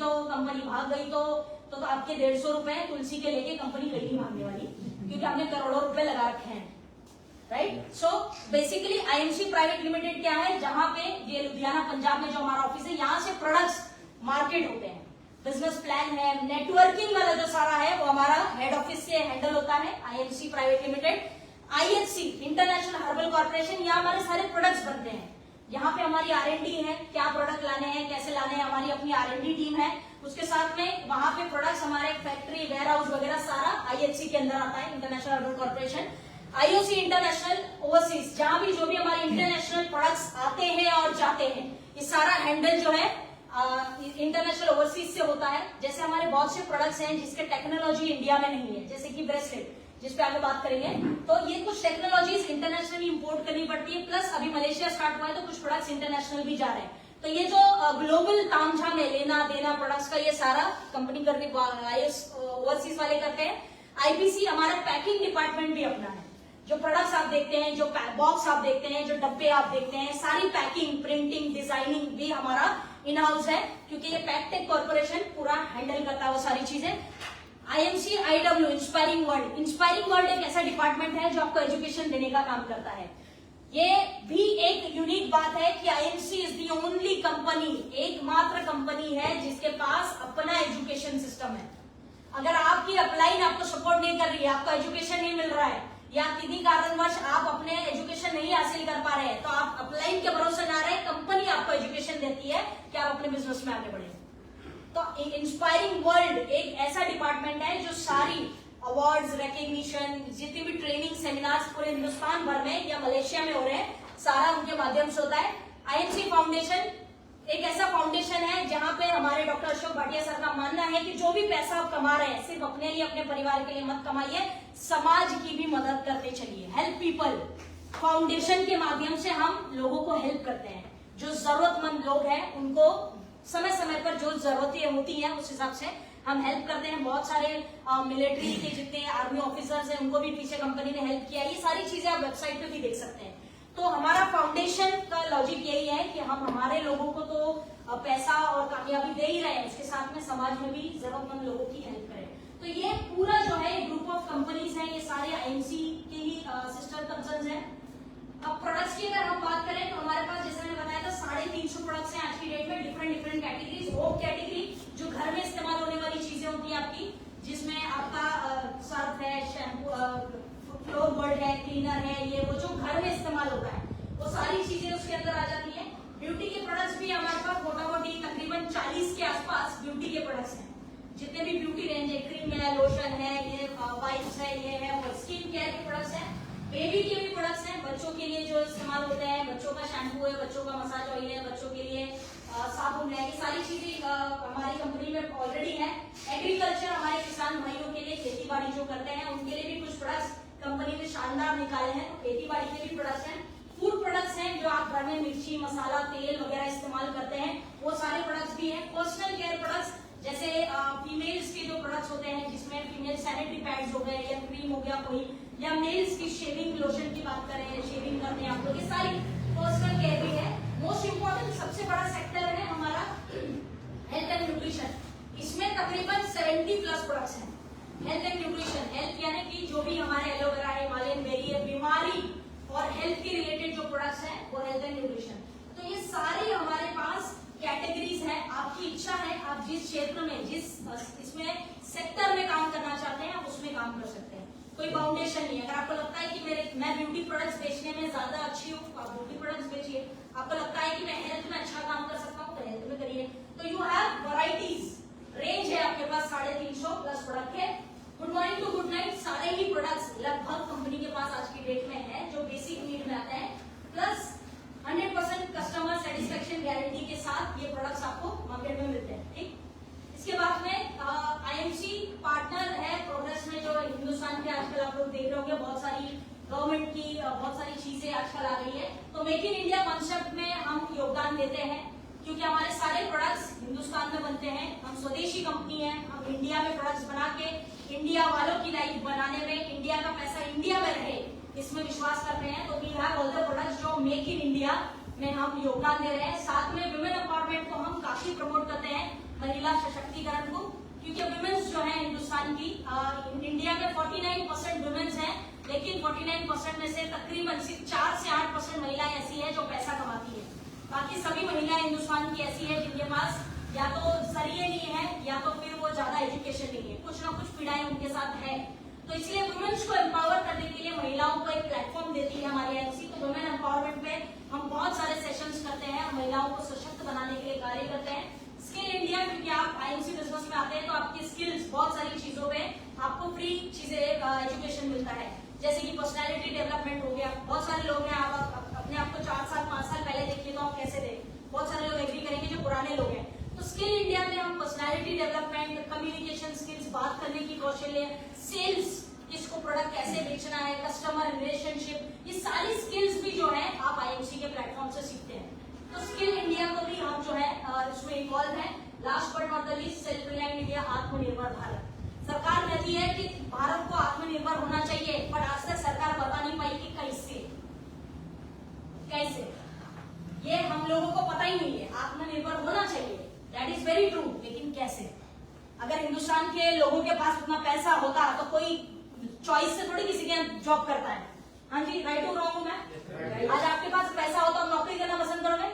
जो कंपनी भाग गई तो आपके 150 रुपए तुलसी के लेके कंपनी कहीं नहीं भागने वाली, क्योंकि हमने करोड़ों रुपए लगा रखे हैं, right. So basically IMC private limited क्या है, जहां पे ये लुधियाना पंजाब में जो हमारा ऑफिस है, यहाँ से प्रोडक्ट्स मार्केट होते हैं, बिजनेस प्लान है, नेटवर्किंग वाला जो सारा है वो हमारा हेड ऑफिस से हैंडल होता है, IMC private limited. IHC international herbal corporation, यहाँ हमारे सारे प्रोडक्ट्स बनते हैं, यहाँ पे हमारी R&D है, क्या प्रोडक्ट लाने हैं, कैसे लाने हैं, हमारी अपनी R&D टीम है। उसके साथ में वहां पे प्रोडक्ट्स हमारे फैक्ट्री, वेयर हाउस वगैरह सारा आईएचसी के अंदर आता है, international herbal corporation. IOC international overseas, जहां भी जो भी हमारे इंटरनेशनल प्रोडक्ट्स आते हैं और जाते हैं, ये सारा हैंडल जो है इंटरनेशनल ओवरसीज से होता है। जैसे हमारे बहुत से प्रोडक्ट्स हैं जिसके टेक्नोलॉजी इंडिया में नहीं है, जैसे कि ब्रेसलेट, जिस पे आगे बात करेंगे, तो ये कुछ टेक्नोलॉजीज इंटरनेशनली इंपोर्ट करनी पड़ती है, प्लस अभी मलेशिया स्टार्ट हुआ है तो कुछ प्रोडक्ट्स इंटरनेशनल भी जा रहे हैं। तो ये जो ग्लोबल तामझाम है, लेना देना प्रोडक्ट्स का, ये सारा कंपनी करने ओवरसीज वाले करते हैं। आईपीसी हमारा पैकिंग डिपार्टमेंट भी अपना है, जो प्रोडक्ट्स आप देखते हैं, जो बॉक्स आप देखते हैं, जो डब्बे आप देखते हैं, सारी पैकिंग, प्रिंटिंग, डिजाइनिंग भी हमारा इन हाउस है, क्योंकि ये पैकटेक कॉर्पोरेशन पूरा हैंडल करता है वो सारी चीजें। IMC IW inspiring world, inspiring world एक ऐसा डिपार्टमेंट है जो आपको एजुकेशन देने का काम करता है। ये भी एक यूनिक बात है कि IMC is the only company, एकमात्र कंपनी है जिसके पास अपना एजुकेशन सिस्टम है। अगर आपकी अपलाइन आपको सपोर्ट नहीं कर रही है, आपको एजुकेशन नहीं मिल रहा है, या किसी कारणवश आप अपने एजुकेशन नहीं हासिल कर पा रहे हैं, तो आप अपलाइन के भरोसे ना रहे, कंपनी आपको एजुकेशन देती है कि आप अपने बिजनेस में आगे बढ़े। तो इंस्पायरिंग वर्ल्ड एक ऐसा डिपार्टमेंट है जो सारी अवार्ड्स, रिकॉग्निशन, जितनी भी ट्रेनिंग सेमिनार्स पूरे हिंदुस्तान भर में या मलेशिया में हो रहे हैं, सारा उनके माध्यम से होता है। आईएमसी फाउंडेशन एक ऐसा फाउंडेशन है जहां पे हमारे डॉक्टर अशोक भाटिया सर का मानना है कि जो भी पैसा आप कमा रहे हैं, सिर्फ अपने लिए, अपने परिवार के लिए मत कमाइए, समाज की भी मदद करते चलिए। हेल्प पीपल फाउंडेशन के माध्यम से हम लोगों को हेल्प करते हैं, जो जरूरतमंद लोग हैं उनको समय समय पर जो जरूरतें होती हैं उस हिसाब से हम हेल्प करते हैं। बहुत सारे मिलिट्री के जितने आर्मी ऑफिसर्स हैं उनको भी पीछे कंपनी ने हेल्प किया, ये सारी चीजें आप वेबसाइट पे भी देख सकते हैं। तो हमारा फाउंडेशन का लॉजिक यही है कि हम हमारे लोगों को तो पैसा और कामयाबी दे ही रहे हैं, इसके साथ में समाज में भी जरूरतमंद लोगों की हेल्प करें। तो ये पूरा जो है ग्रुप ऑफ कंपनीज है, ये सारे आईएमसी के ही सिस्टर कंसर्न्स हैं। अब प्रोडक्ट्स की अगर हम बात करें तो हमारे पास, जैसे मैंने बताया था, 350 प्रोडक्ट्स हैं आज की डेट में, डिफरेंट कैटेगरीज। होप कैटेगरी जो घर में इस्तेमाल होने वाली चीजें होती है आपकी, जिसमें आपका सर्फ है, शैम्पू, फ्लोर बोर्ड है, क्लीनर है, ये वो जो घर में इस्तेमाल होता है वो सारी चीजें उसके अंदर आ जाती है। ब्यूटी के प्रोडक्ट्स भी हमारे पास मोटा मोटी तकरीबन 40 के आसपास ब्यूटी के प्रोडक्ट्स हैं। जितने भी ब्यूटी रेंज है, क्रीम है, लोशन है, ये वाइप्स है, ये है, और स्किन केयर के प्रोडक्ट्स हैं, बेबी के भी प्रोडक्ट्स हैं, बच्चों के लिए जो इस्तेमाल होते हैं, बच्चों का शैम्पू है, बच्चों का मसाज ऑयल है, बच्चों के लिए साबुन है, ये सारी चीजें हमारी कंपनी में ऑलरेडी है। एग्रीकल्चर हमारे किसान भाइयों के लिए, खेती बाड़ी जो करते हैं उनके लिए भी कुछ प्रोडक्ट्स कंपनी ने शानदार निकाले हैं। खेती बाड़ी के भी प्रोडक्ट्स हैं। फूड प्रोडक्ट्स हैं जो आप घर में मिर्ची, मसाला, तेल वगैरह इस्तेमाल करते हैं, वो सारे प्रोडक्ट्स भी हैं। पर्सनल केयर प्रोडक्ट्स जैसे फीमेल्स के जो प्रोडक्ट्स होते हैं, जिसमें फीमेल सैनिटरी पैड्स हो गए या क्रीम हो गया कोई, या मेल्स की शेविंग लोशन की बात करें, शेविंग करते हैं आप लोग, ये सारी पर्सनल केयर भी है। मोस्ट इम्पोर्टेंट सबसे बड़ा सेक्टर है हमारा हेल्थ एंड न्यूट्रिशन, इसमें तकरीबन 70+ प्रोडक्ट्स हैं। हेल्थ एंड न्यूट्रिशन, हेल्थ यानी कि जो भी हमारे एलोवेरा है, हिमालयन बेरी है, बीमारी और हेल्थ के रिलेटेड जो प्रोडक्ट्स हैं वो हेल्थ एंड न्यूट्रिशन। तो ये सारी हमारे पास कैटेगरीज है। आपकी इच्छा है, आप जिस क्षेत्र में, जिस इसमें सेक्टर में काम करना चाहते हैं, आप उसमें काम कर सकते हैं, कोई बाउंडेशन नहीं है। अगर आपको लगता है कि मैं ब्यूटी प्रोडक्ट्स बेचने में ज्यादा अच्छी हूँ, आप ब्यूटी प्रोडक्ट्स बेचिए। आपको लगता है कि मैं हेल्थ में अच्छा काम कर सकता हूँ, तो हेल्थ में करिए। तो यू हैव वैरायटीज, रेंज है आपके पास 350+ प्रोडक्ट है। Good morning to good night सारे ही प्रोडक्ट्स लगभग कंपनी के पास आज की डेट में है, जो बेसिक नीड में आते हैं, प्लस 100% कस्टमर सेटिस्फेक्शन गारंटी के साथ ये प्रोडक्ट्स आपको मार्केट में मिलते हैं। ठीक, इसके बाद में आईएमसी पार्टनर है प्रोग्रेस में, जो हिंदुस्तान के आजकल आप लोग देख रहे होंगे, बहुत सारी गवर्नमेंट की बहुत सारी चीजें आजकल आ गई है। तो मेक इन इंडिया कॉन्सेप्ट में हम योगदान देते हैं, क्योंकि हमारे सारे प्रोडक्ट्स हिंदुस्तान में बनते हैं। हम स्वदेशी कंपनी है, हम इंडिया में प्रोडक्ट्स बना के इंडिया वालों की लाइफ बनाने में, इंडिया का पैसा इंडिया में रहे, इसमें विश्वास करते हैं। तो we have all the products जो मेक इन इंडिया में हम योगदान दे रहे हैं। साथ में वुमेन एम्पावरमेंट को हम काफी प्रमोट करते हैं, महिला सशक्तिकरण पे 49% वुमेन्स हैं, लेकिन 49% में से तकरीबन सिर्फ 4 से 8% महिलाएं ऐसी हैं जो पैसा कमाती है। बाकी सभी महिलाएं हिंदुस्तान की ऐसी है जिनके पास या तो जरिए नहीं है या तो फिर वो ज्यादा एजुकेशन नहीं है, कुछ ना कुछ पीड़ाएं उनके साथ है। तो इसलिए वुमेन्स को एम्पावर करने के लिए महिलाओं को एक प्लेटफॉर्म देती है हमारी आईएमसी। तो वुमेन एम्पावरमेंट पे हम बहुत सारे सेशंस करते हैं, महिलाओं को सशक्त बनाने के लिए कार्य करते हैं। स्किल इंडिया, क्योंकि आप आईएमसी बिजनेस में आते हैं तो आपकी स्किल्स बहुत सारी चीजों पे आपको फ्री चीजें एजुकेशन मिलता है, जैसे कि पर्सनैलिटी डेवलपमेंट हो गया। बहुत सारे लोग हैं, आप अपने आप को 4 साल 5 साल पहले देखिए तो आप कैसे थे, बहुत सारे लोग एग्री करेंगे जो पुराने लोग हैं। तो स्किल इंडिया में हम पर्सनैलिटी डेवलपमेंट, कम्युनिकेशन स्किल्स, बात करने की कौशल्य, सेल्स, किसको प्रोडक्ट कैसे बेचना है, कस्टमर रिलेशनशिप, ये सारी स्किल्स भी जो है आप आईएमसी के प्लेटफॉर्म से सीखते हैं। तो स्किल इंडिया को भी हम जो है इसमें इन्वॉल्व है। Last but not the least, self reliant India, आत्मनिर्भर भारत। सरकार कहती है कि भारत को आत्मनिर्भर होना चाहिए, पर आज तक सरकार बता नहीं पाई कि कैसे ये हम लोगों को पता ही नहीं है। आत्मनिर्भर होना चाहिए, दैट इज वेरी ट्रू, लेकिन कैसे? अगर हिंदुस्तान के लोगों के पास उतना पैसा होता तो कोई चॉइस से थोड़ी किसी के यहाँ जॉब करता है। हाँ जी, राइट हो रॉन्ग हूं मैं? आज आपके पास पैसा होता तो नौकरी करना पसंद करोगे?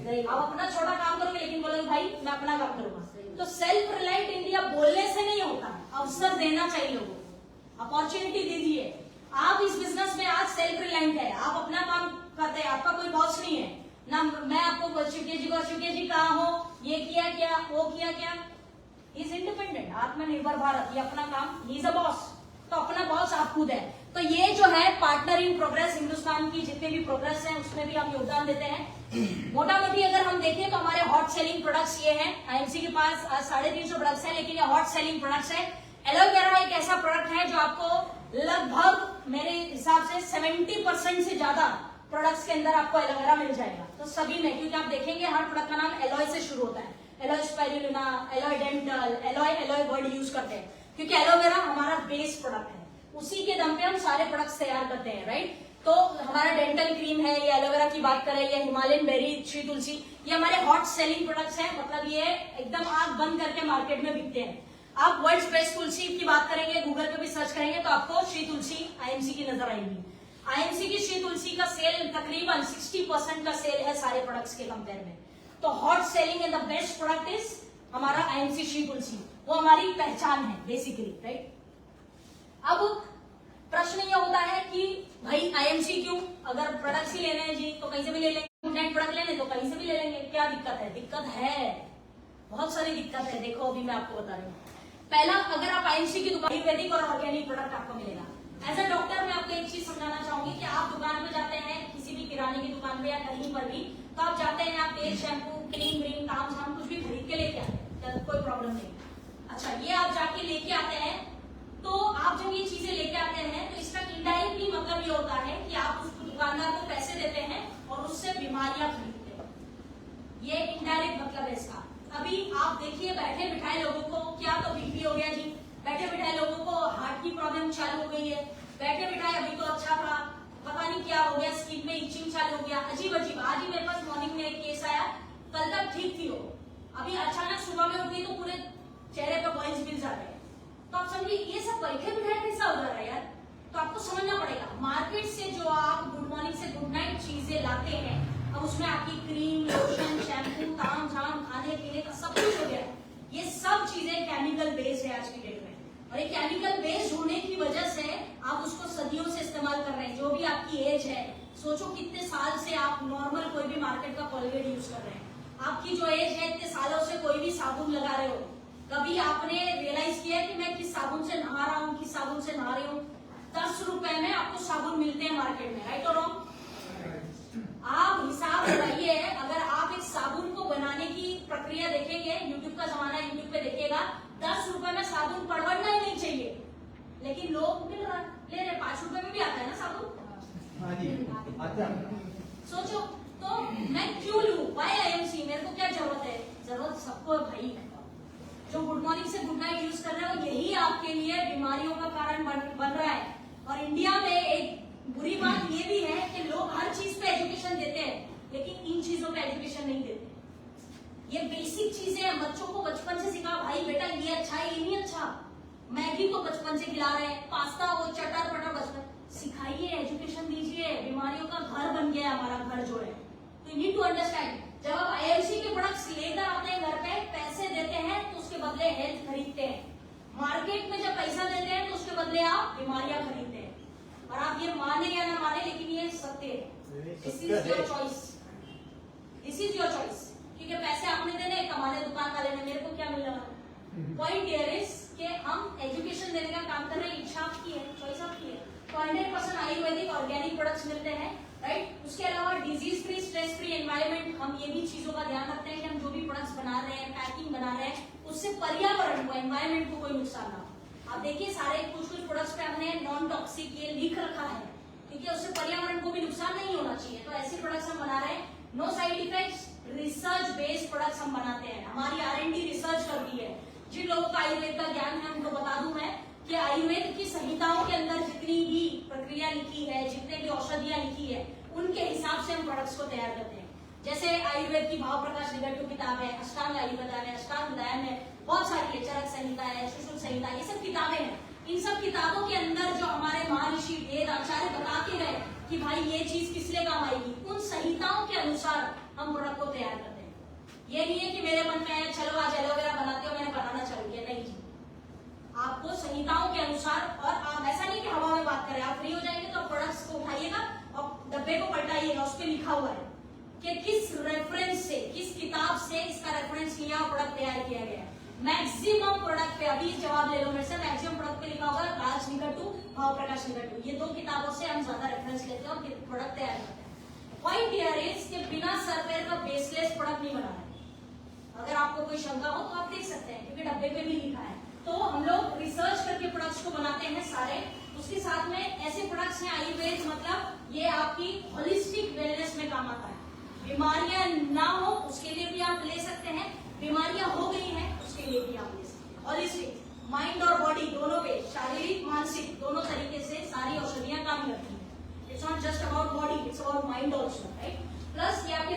नहीं। आप अपना छोटा काम करोगे, लेकिन बोलोगे भाई मैं अपना काम करूंगा। तो सेल्फ रिलायंट इंडिया बोलने से नहीं होता, अवसर देना चाहिए लोगों को, अपॉर्चुनिटी दीजिए। आप इस बिजनेस में आज सेल्फ रिलायंट है, आप अपना काम करते हैं, आपका कोई बॉस नहीं है ना। मैं आपको शिवके जी कहा हो, ये किया क्या, वो किया क्या, इज इंडिपेंडेंट, आत्मनिर्भर भारत, ये अपना काम, ही इज अ बॉस, तो अपना बॉस आप खुद है। तो ये जो है पार्टनर इन प्रोग्रेस, हिंदुस्तान की जितने भी प्रोग्रेस है उसमें भी हम योगदान देते हैं। मोटा मोटी अगर हम देखें तो हमारे हॉट सेलिंग प्रोडक्ट्स ये हैं। आईएमसी के पास 350 प्रोडक्ट्स है, लेकिन ये हॉट सेलिंग प्रोडक्ट्स है। एलोवेरा एक ऐसा प्रोडक्ट है जो आपको लगभग मेरे हिसाब से 70% से ज्यादा प्रोडक्ट्स के अंदर आपको एलोवेरा मिल जाएगा। तो सभी में, क्योंकि आप देखेंगे हर प्रोडक्ट का नाम एलॉय से शुरू होता है, alloy spirulina, alloy dental, alloy word use करते हैं, क्योंकि एलोवेरा हमारा बेस प्रोडक्ट है, उसी के दम पे हम सारे प्रोडक्ट्स तैयार करते हैं, राइट। तो हमारा डेंटल क्रीम है, या एलोवेरा की बात करें, या हिमालयन बेरी, श्री तुलसी, ये हमारे हॉट सेलिंग प्रोडक्ट्स हैं। मतलब ये एकदम आंख बंद करके मार्केट में बिकते हैं। आप वर्ल्ड्स बेस्ट तुलसी की बात करेंगे, गूगल पे भी सर्च करेंगे तो आपको श्री तुलसी आईएमसी की नजर आएगी। आईएमसी की श्री तुलसी का सेल तकरीबन 60% का सेल है सारे प्रोडक्ट्स के कंपेयर में। तो hot selling and the best product is हमारा आईएमसी श्री तुलसी, वो हमारी पहचान है बेसिकली, राइट। अब प्रश्न ये होता है कि भाई आईएमसी क्यों? अगर प्रोडक्ट्स ही लेने हैं जी तो कहीं से भी ले लेंगे, नेट प्रोडक्ट लेने तो कहीं से भी ले लेंगे, क्या दिक्कत है? दिक्कत है, बहुत सारी दिक्कत है। देखो अभी मैं आपको बता रही हूँ। पहला, अगर आप आईएमसी की दुकान, आयुर्वेदिक और ऑर्गेनिक प्रोडक्ट आपको मिलेगा। एज अ डॉक्टर मैं आपको एक चीज समझाना चाहूंगी कि आप दुकान पे जाते हैं, किसी भी किराने की दुकान पे या कहीं पर भी, तो आप जाते हैं, आप तेल, शैम्पू, क्रीम व्रीम, ताम झाम कुछ भी खरीद के लेके आते हैं, कोई प्रॉब्लम नहीं। अच्छा, ये आप जाके लेके आते हैं, तो आप जब ये चीजें लेके आते हैं तो इसका इनडायरेक्टली मतलब ये होता है कि आप उस दुकानदार को पैसे देते हैं और उससे बीमारियां खरीदते हैं। ये इनडायरेक्ट मतलब है इसका। अभी आप देखिए बैठे बिठाए लोगों को क्या तो बीपी हो गया जी, बैठे बिठाए लोगों को हार्ट की प्रॉब्लम चालू हो गई है, बैठे बिठाए अभी तो अच्छा था, पता नहीं क्या हो गया, स्किन में इचिंग चालू हो गया, अजीब अजीब। आज ही मेरे पास मॉर्निंग में एक केस आया, कल तक ठीक थी वो, अभी अचानक सुबह में उठ गई तो पूरे चेहरे पे बॉइल्स मिल जा रहे हैं। तो आप समझिए ये सब बैठे बिठाए कैसा हो जा रहा है यार। तो आपको समझना पड़ेगा, मार्केट से जो आप गुड मॉर्निंग से गुड नाइट चीजें लाते हैं, अब उसमें आपकी क्रीम, लोशन, शैम्पू, ताम झाम, खाने पीने का सब कुछ हो गया, ये सब चीजें केमिकल बेस्ड है आज की डेट में। और ये केमिकल बेस्ड होने की वजह से आप उसको सदियों से इस्तेमाल कर रहे हैं। जो भी आपकी एज है, सोचो कितने साल से आप नॉर्मल कोई भी मार्केट का कोलगेट यूज कर रहे हैं। आपकी जो एज है, इतने सालों से कोई भी साबुन लगा रहे हो, कभी आपने रियलाइज किया कि मैं किस साबुन से नहा रहा हूँ, किस साबुन से नहा रही हूँ? 10 रुपए में आपको साबुन मिलते हैं मार्केट में, राइट और रॉन्ग? आप हिसाब लगाइए, अगर आप एक साबुन को बनाने की प्रक्रिया देखेंगे, यूट्यूब का जमाना है, यूट्यूब पे देखिएगा, 10 रुपए में साबुन पड़वड़ना ही नहीं चाहिए, लेकिन लोग ले रहे 5 रुपए में भी आता है ना साबुन। सोचो, तो मैं क्यों लूं? Why IMC? मेरे को क्या जरूरत है? जरूरत सबको है भाई। जो गुड मॉर्निंग से गुड नाइट यूज कर रहे हो, यही आपके लिए बीमारियों का कारण बन रहा है। और इंडिया में एक बुरी बात ये भी है कि लोग हर चीज पे एजुकेशन देते हैं, लेकिन इन चीजों पे एजुकेशन नहीं देते। ये बेसिक चीजें हैं, बच्चों को बचपन से सिखा, भाई बेटा ये अच्छा है, ये नहीं अच्छा। मैगी मैगी तो बचपन से खिला रहे हैं, पास्ता वो चटर पटर बचपन सिखाइए, एजुकेशन दीजिए। बीमारियों का घर बन गया हमारा घर जो है। तो यू नीड टू अंडरस्टैंड, जब आप आईएमसी के प्रोडक्ट्स लेकर आते हैं घर पे, पैसे देते हैं तो उसके बदले हेल्थ खरीदते हैं। मार्केट में जब पैसा देते हैं तो उसके बदले आप बीमारियां खरीदते हैं। और आप ये माने या ना माने, लेकिन ये सत्य है। This is your choice, this is your choice. क्योंकि पैसे आपने देने, कमाने दुकान वाले ने, मेरे को क्या मिल रहा है। पॉइंट हियर इज कि हम एजुकेशन देने का काम कर रहे हैं, इच्छा आपकी है, चॉइस आपकी है। तो 100% आयुर्वेदिक ऑर्गेनिक प्रोडक्ट्स मिलते हैं, राइट। उसके अलावा disease free, stress free environment, हम ये भी चीजों का ध्यान रखते हैं कि हम जो भी प्रोडक्ट्स बना रहे हैं, पैकिंग बना रहे हैं, उससे पर्यावरण को, एनवायरनमेंट को कोई नुकसान ना हो। आप देखिए सारे कुछ प्रोडक्ट्स पे हमने नॉन टॉक्सिक ये लिख रखा है, क्योंकि उससे पर्यावरण को भी नुकसान नहीं होना चाहिए। तो ऐसे प्रोडक्ट्स हम बना रहे हैं, no side effects, research based products हम बनाते हैं। हमारी R&D रिसर्च करती है। जिन लोगों का आयुर्वेद का ज्ञान है उनको बता दूं मैं कि आयुर्वेद की संहिताओं के अंदर जितनी भी प्रक्रिया लिखी है, जितने भी औषधियां लिखी है, उनके हिसाब से हम प्रोडक्ट्स को तैयार करते हैं। जैसे आयुर्वेद की भाव प्रकाश निगट्टू किताब है, अष्टांग आयुर्वेद है, अष्टांग व्यायाम है, बहुत सारी है, चरक संहिता है, सुश्रुत संहिता, ये सब किताबें हैं। इन सब किताबों के अंदर जो हमारे महर्षि वेद आचार्य बता के गए कि भाई ये चीज किस लिए काम आएगी, उन संहिताओं के अनुसार हम प्रोडक्ट को तैयार करते हैं। ये नहीं है कि मेरे मन में है चलो आज एलोवेरा बनाते हो, मैंने बनाना चालू किया, नहीं जी। आपको संहिताओं के अनुसार, और आप ऐसा नहीं कि हवा में बात करें, आप फ्री हो जाएंगे तो प्रोडक्ट्स को उठाइएगा और डब्बे को पलटाइएगा, उस पर लिखा हुआ है कि किस रेफरेंस से, किस किताब से इसका रेफरेंस लिया और प्रोडक्ट तैयार किया गया है। मैक्सिमम प्रोडक्ट पे, अभी जवाब ले लो मेरे से, मैक्सिमम प्रोडक्ट पे लिखा होगा राज निगट्टू, भाव प्रकाश निगट्टू, ये दो किताबों से हम ज्यादा रेफरेंस लेते हैं और प्रोडक्ट तैयार करते हैं। पॉइंट हियर इज कि बिना सरफेयर का बेसलेस प्रोडक्ट नहीं बना है। अगर आपको कोई शंका हो तो आप देख सकते हैं, क्योंकि डब्बे पे भी लिखा है। तो हम लोग रिसर्च करके प्रोडक्ट्स को बनाते हैं सारे। उसके साथ में ऐसे प्रोडक्ट्स हैं आयुर्वेद, मतलब ये आपकी होलिस्टिक वेलनेस में काम आता है। बीमारियां ना हो उसके लिए भी आप ले सकते हैं, बीमारियां हो गई हैं उसके लिए भी आप ले सकते हैं। होलिस्टिक, माइंड और बॉडी दोनों पे, शारीरिक मानसिक दोनों तरीके से सारी औषधियां काम करती हैं। It's not just about body, it's about mind also, right. Plus ये आपके